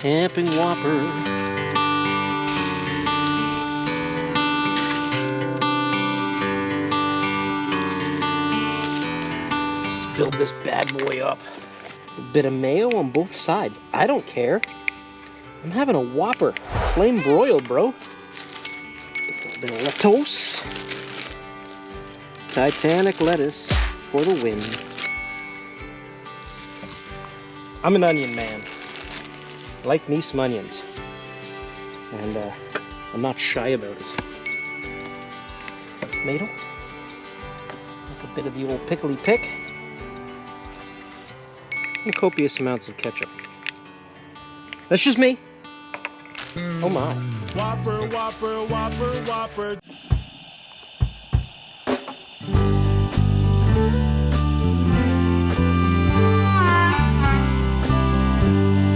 camping Whopper. Let's build this bad boy up. A bit of mayo on both sides. I don't care. I'm having a Whopper. Flame broiled, bro. A bit of lettuce. Titanic lettuce for the win. I'm an onion man. I like me some onions. And I'm not shy about it. Tomato. Like a bit of the old pickly pick. And copious amounts of ketchup. That's just me. Oh my. Whopper, Whopper, Whopper, Whopper.